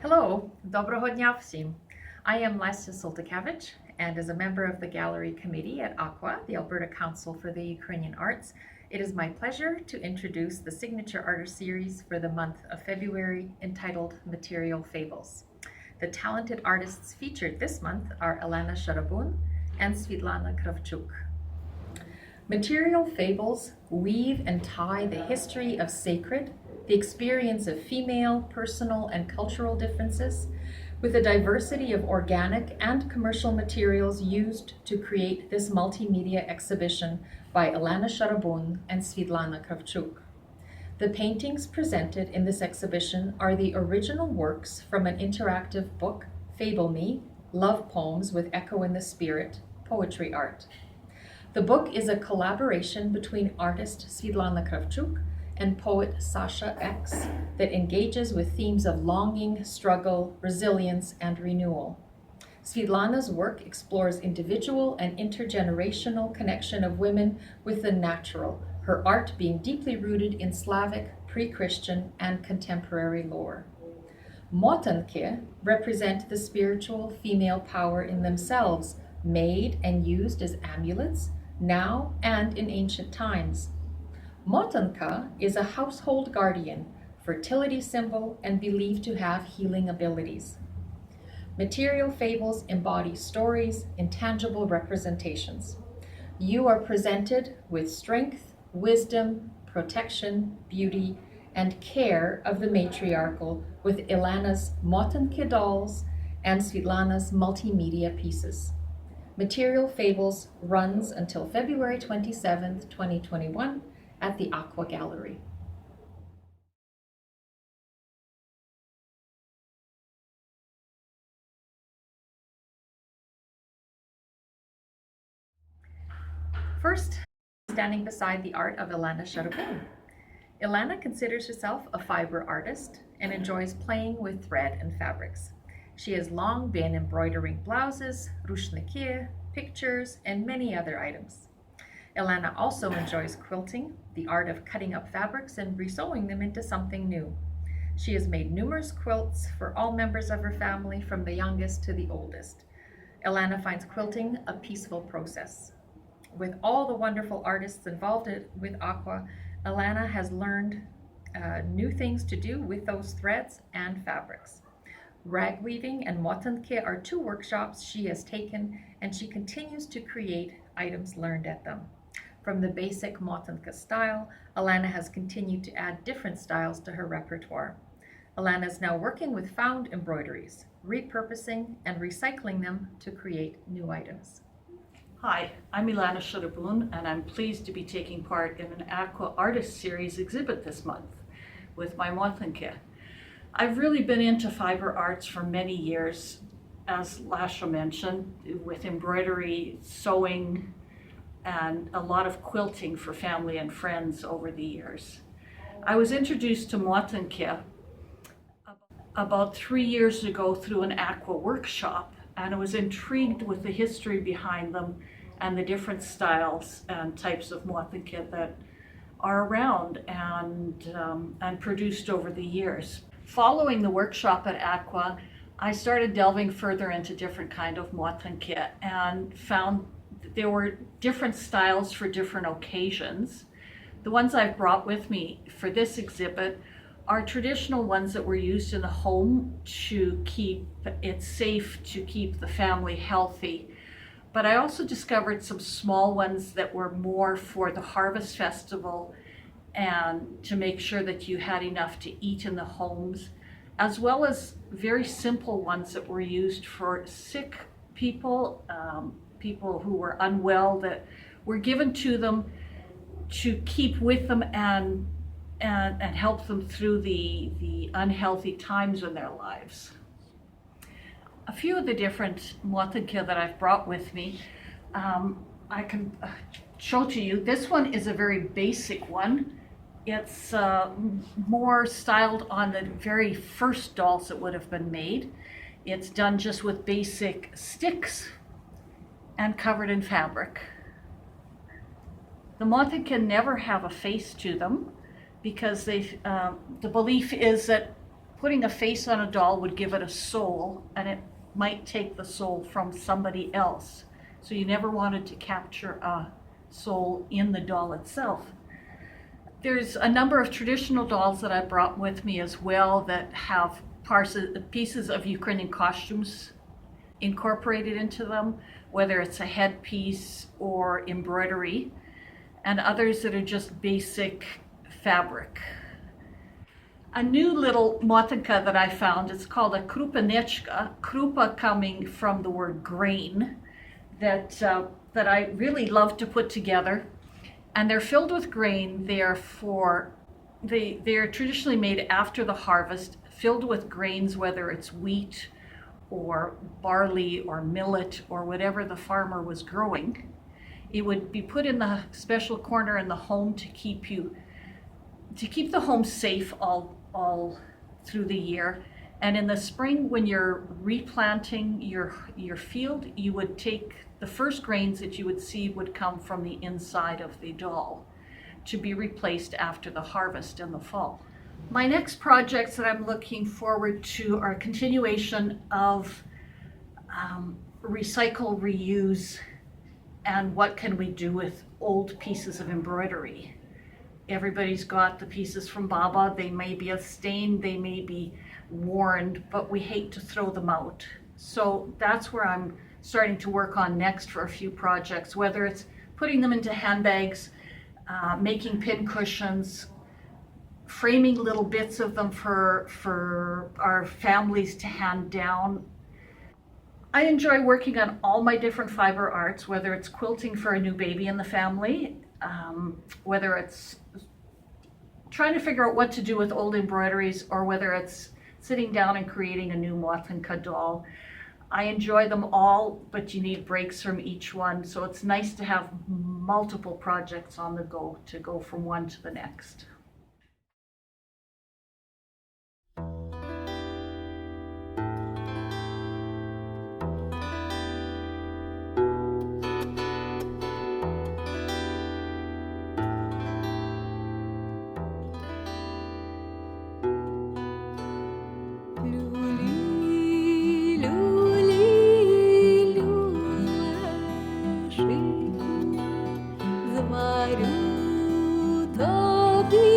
Hello, доброго дня всім. I am Lesia Soltykevych, and as a member of the gallery committee at ACUA, the Alberta Council for the Ukrainian Arts, it is my pleasure to introduce the signature artist series for the month of February entitled Material Fables. The talented artists featured this month are Elena Scharabun and Svitlana Kravchuk. Material fables weave and tie the history of sacred, the experience of female, personal, and cultural differences, with a diversity of organic and commercial materials used to create this multimedia exhibition by Elena Scharabun and Svitlana Kravchuk. The paintings presented in this exhibition are the original works from an interactive book, Fable Me, Love Poems with Echo in the Spirit, Poetry Art. The book is a collaboration between artist Svitlana Kravchuk and poet Sasha X that engages with themes of longing, struggle, resilience, and renewal. Svitlana's work explores individual and intergenerational connection of women with the natural, her art being deeply rooted in Slavic, pre-Christian, and contemporary lore. Motanke represent the spiritual female power in themselves, made and used as amulets, now and in ancient times. Motanka is a household guardian, fertility symbol, and believed to have healing abilities. Material fables embody stories, intangible representations. You are presented with strength, wisdom, protection, beauty, and care of the matriarchal with Elena's Motanke dolls and Svitlana's multimedia pieces. Material Fables runs until February 27th, 2021 at the ACUA Gallery. First, standing beside the art of Elena Scharabun. Elena considers herself a fiber artist and enjoys playing with thread and fabrics. She has long been embroidering blouses, rushniki, pictures, and many other items. Elena also enjoys quilting, the art of cutting up fabrics and resewing them into something new. She has made numerous quilts for all members of her family, from the youngest to the oldest. Elena finds quilting a peaceful process. With all the wonderful artists involved with ACUA, Elena has learned new things to do with those threads and fabrics. Rag weaving and motanke are two workshops she has taken, and she continues to create items learned at them. From the basic motanke style, Elena has continued to add different styles to her repertoire. Elena is now working with found embroideries, repurposing and recycling them to create new items. Hi, I'm Elena Scharabun, and I'm pleased to be taking part in an ACUA Artist Series exhibit this month with my motanke. I've really been into fiber arts for many years, as Lasha mentioned, with embroidery, sewing, and a lot of quilting for family and friends over the years. I was introduced to motanke about 3 years ago through an ACUA workshop, and I was intrigued with the history behind them and the different styles and types of motanke that are around and produced over the years. Following the workshop at ACUA, I started delving further into different kind of motanke and found that there were different styles for different occasions. The ones I've brought with me for this exhibit are traditional ones that were used in the home to keep it safe, to keep the family healthy. But I also discovered some small ones that were more for the harvest festival and to make sure that you had enough to eat in the homes, as well as very simple ones that were used for sick people, people who were unwell, that were given to them to keep with them and help them through the unhealthy times in their lives. A few of the different motanke that I've brought with me, I can show to you. This one is a very basic one. It's more styled on the very first dolls that would have been made. It's done just with basic sticks and covered in fabric. The motanke can never have a face to them because the belief is that putting a face on a doll would give it a soul, and it might take the soul from somebody else. So you never wanted to capture a soul in the doll itself. There's a number of traditional dolls that I brought with me as well that have pieces of Ukrainian costumes incorporated into them, whether it's a headpiece or embroidery, and others that are just basic fabric. A new little motinka that I found, it's called a krupanechka, krupa coming from the word grain, that I really love to put together. And they're filled with grain. They are traditionally made after the harvest, filled with grains, whether it's wheat or barley or millet or whatever the farmer was growing. It would be put in the special corner in the home to keep the home safe all through the year. And in the spring, when you're replanting your field, you would take the first grains that you would see would come from the inside of the doll to be replaced after the harvest in the fall. My next projects that I'm looking forward to are a continuation of recycle, reuse, and what can we do with old pieces of embroidery. Everybody's got the pieces from Baba. They may be a stain, they may be worn, but we hate to throw them out. So that's where I'm starting to work on next for a few projects, whether it's putting them into handbags, making pin cushions, framing little bits of them for our families to hand down. I enjoy working on all my different fiber arts, whether it's quilting for a new baby in the family, whether it's trying to figure out what to do with old embroideries, or whether it's sitting down and creating a new motinka doll. I enjoy them all, but you need breaks from each one, so it's nice to have multiple projects on the go to go from one to the next. Зварю тобі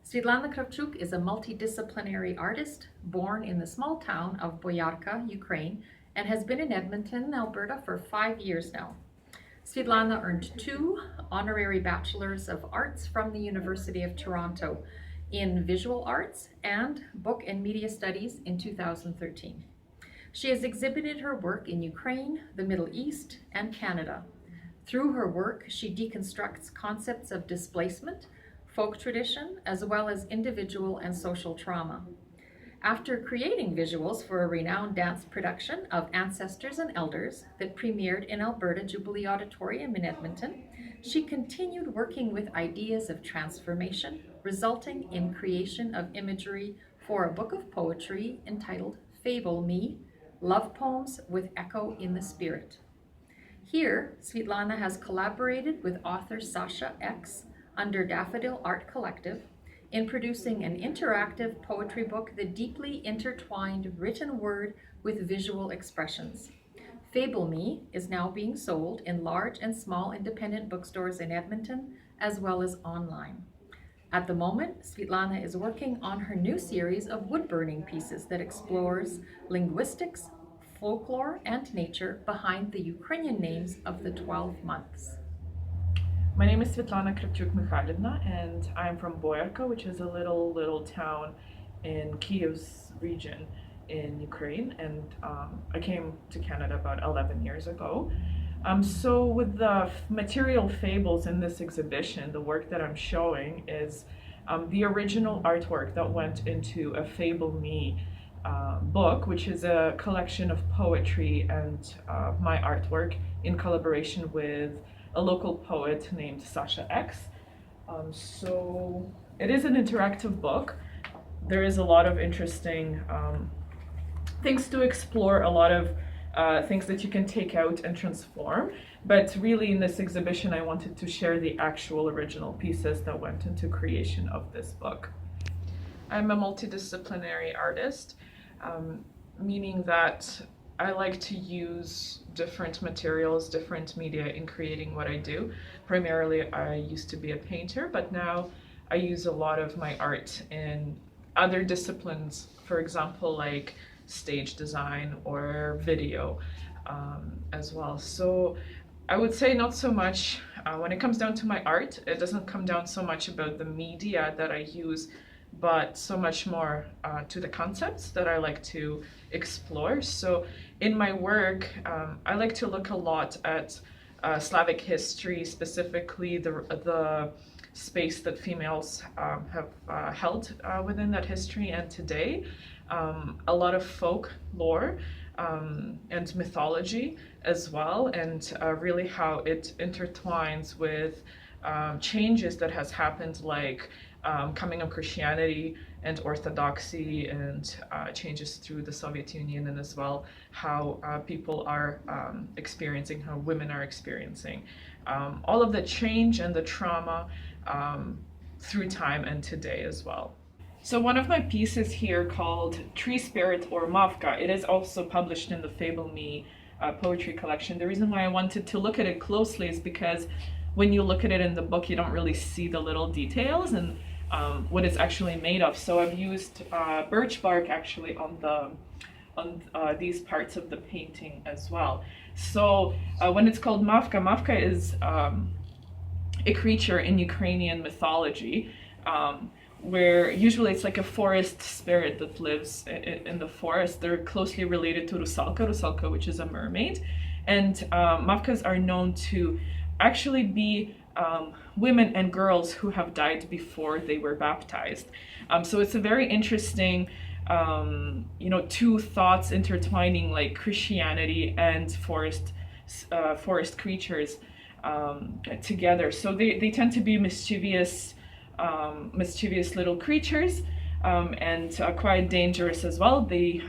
Svitlana Kravchuk is a multidisciplinary artist born in the small town of Boyarka, Ukraine, and has been in Edmonton, Alberta for 5 years now. Svitlana earned 2 honorary Bachelors of Arts from the University of Toronto in Visual Arts and Book and Media Studies in 2013. She has exhibited her work in Ukraine, the Middle East, and Canada. Through her work, she deconstructs concepts of displacement, folk tradition, as well as individual and social trauma. After creating visuals for a renowned dance production of Ancestors and Elders that premiered in Alberta Jubilee Auditorium in Edmonton, she continued working with ideas of transformation, resulting in creation of imagery for a book of poetry entitled Fables, Love Poems with Echo in the Spirit. Here, Svitlana has collaborated with author Sasha X under Daffodil Art Collective in producing an interactive poetry book that deeply intertwined written word with visual expressions. Fables is now being sold in large and small independent bookstores in Edmonton, as well as online. At the moment, Svitlana is working on her new series of wood-burning pieces that explores linguistics, folklore, and nature behind the Ukrainian names of the 12 months. My name is Svitlana Kravchuk, and I'm from Boyarka, which is a little town in Kyiv's region in Ukraine, and I came to Canada about 11 years ago. So with the material fables in this exhibition, the work that I'm showing is the original artwork that went into a Fable Me book, which is a collection of poetry and my artwork in collaboration with a local poet named Sasha X. So it is an interactive book. There is a lot of interesting things to explore, a lot of things that you can take out and transform. But really in this exhibition, I wanted to share the actual original pieces that went into creation of this book. I'm a multidisciplinary artist, meaning that I like to use different materials, different media in creating what I do. Primarily, I used to be a painter, but now I use a lot of my art in other disciplines, for example, like stage design or video as well. So I would say not so much, when it comes down to my art, it doesn't come down so much about the media that I use, but so much more to the concepts that I like to explore. So in my work, I like to look a lot at Slavic history, specifically the space that females have held within that history and today. A lot of folk lore and mythology as well, and really how it intertwines with changes that has happened, like coming of Christianity and Orthodoxy, and changes through the Soviet Union, and as well how people are experiencing, how women are experiencing all of the change and the trauma through time and today as well. So one of my pieces here called Tree Spirit or Mavka, it is also published in the Fable Me poetry collection. The reason why I wanted to look at it closely is because when you look at it in the book, you don't really see the little details and what it's actually made of. So I've used birch bark actually on these parts of the painting as well. So when it's called Mavka, Mavka is a creature in Ukrainian mythology, where usually it's like a forest spirit that lives in the forest. They're closely related to Rusalka, which is a mermaid. And Mavkas are known to actually be women and girls who have died before they were baptized. So it's a very interesting, two thoughts intertwining, like Christianity and forest creatures together. So they tend to be mischievous little creatures, and quite dangerous as well. They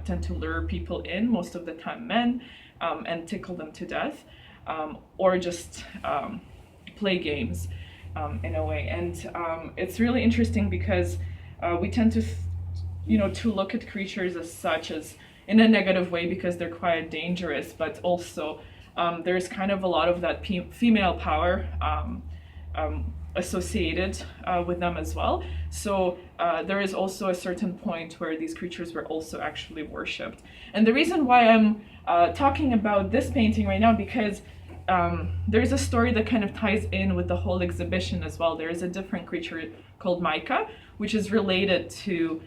tend to lure people in, most of the time men, and tickle them to death, or just play games in a way. And it's really interesting because we tend to to look at creatures as such as in a negative way because they're quite dangerous, but also there's kind of a lot of that female power associated with them as well. So there is also a certain point where these creatures were also actually worshipped. And the reason why I'm talking about this painting right now, because there's a story that kind of ties in with the whole exhibition as well. There is a different creature called Maika, which is related to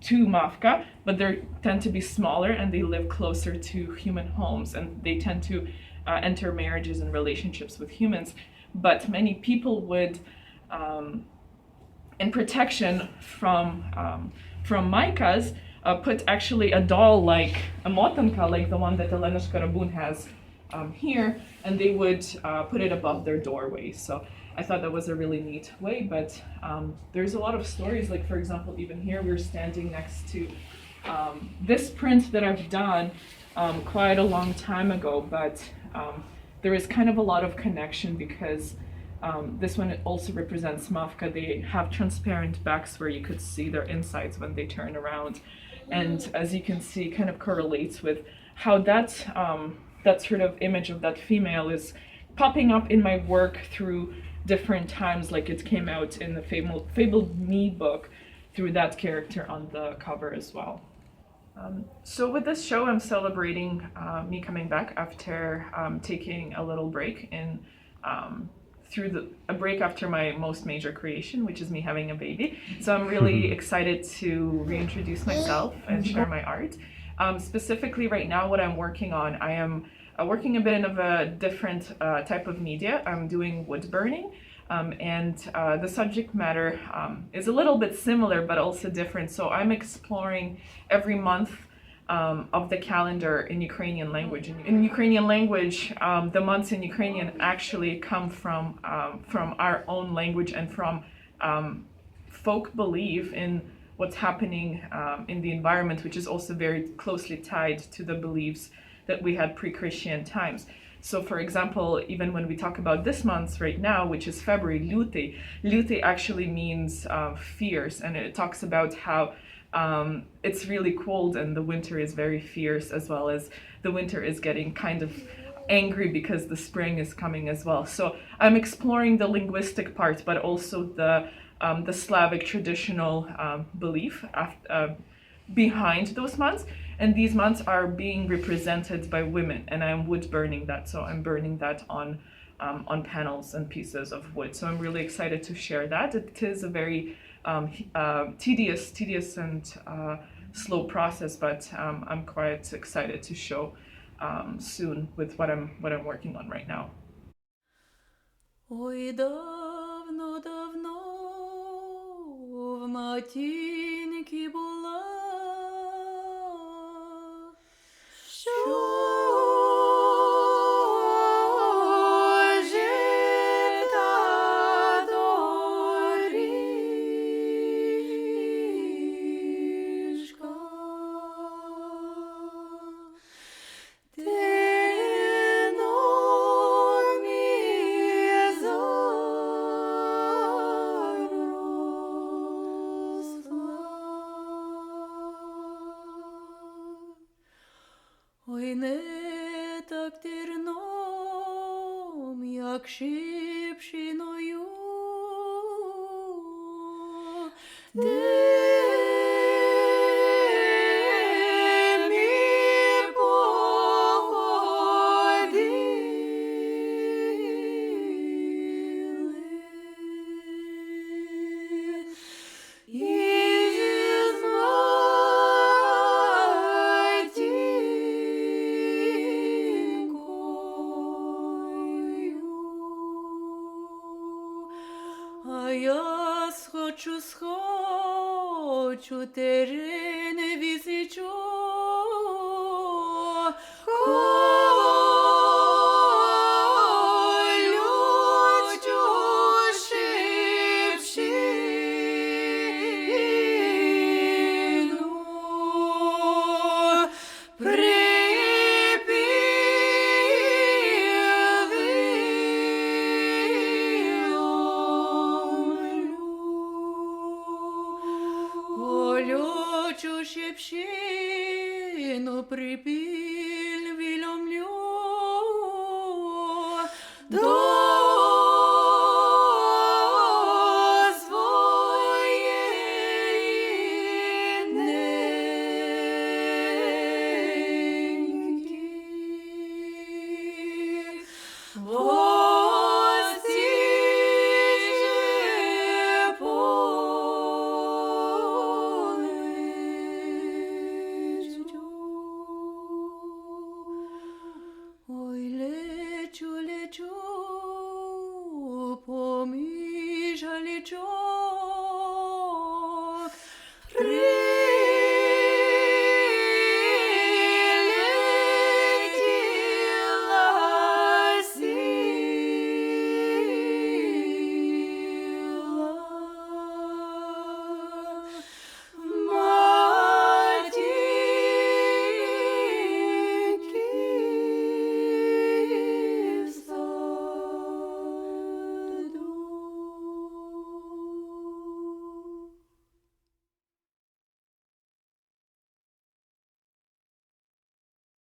Mavka, but they tend to be smaller and they live closer to human homes, and they tend to enter marriages and relationships with humans. But many people would, in protection from Maikas, put actually a doll like a motanka, like the one that Elena Scharabun has here, and they would put it above their doorway. So I thought that was a really neat way, but there's a lot of stories, like for example, even here we're standing next to this print that I've done quite a long time ago, but there is kind of a lot of connection because this one also represents Mavka. They have transparent backs where you could see their insides when they turn around. And as you can see, kind of correlates with how that sort of image of that female is popping up in my work through different times, like it came out in the Fabled Me book through that character on the cover as well. So with this show, I'm celebrating me coming back after taking a little break a break after my most major creation, which is me having a baby. So I'm really excited to reintroduce myself and share my art. Specifically right now, what I'm working on, I am working a bit of a different type of media. I'm doing wood burning, and the subject matter is a little bit similar but also different. So I'm exploring every month of the calendar in Ukrainian language. In Ukrainian language, the months in Ukrainian actually come from our own language and from folk belief in what's happening in the environment, which is also very closely tied to the beliefs that we had pre-Christian times. So for example, even when we talk about this month right now, which is February, Lute actually means fierce, and it talks about how it's really cold and the winter is very fierce, as well as the winter is getting kind of angry because the spring is coming as well. So I'm exploring the linguistic part, but also the Slavic traditional belief behind those months. And these months are being represented by women, and I'm wood burning that. So I'm burning that on panels and pieces of wood. So I'm really excited to share that. It is a very tedious and slow process, but I'm quite excited to show soon with what I'm working on right now. Ой, давно-давно в матінки була, що жита доріжка. Ой, не так терном, як шипшиною, де ми походили, і я схочу терени вісічу, колючу шипшину, колючу шипшину припів.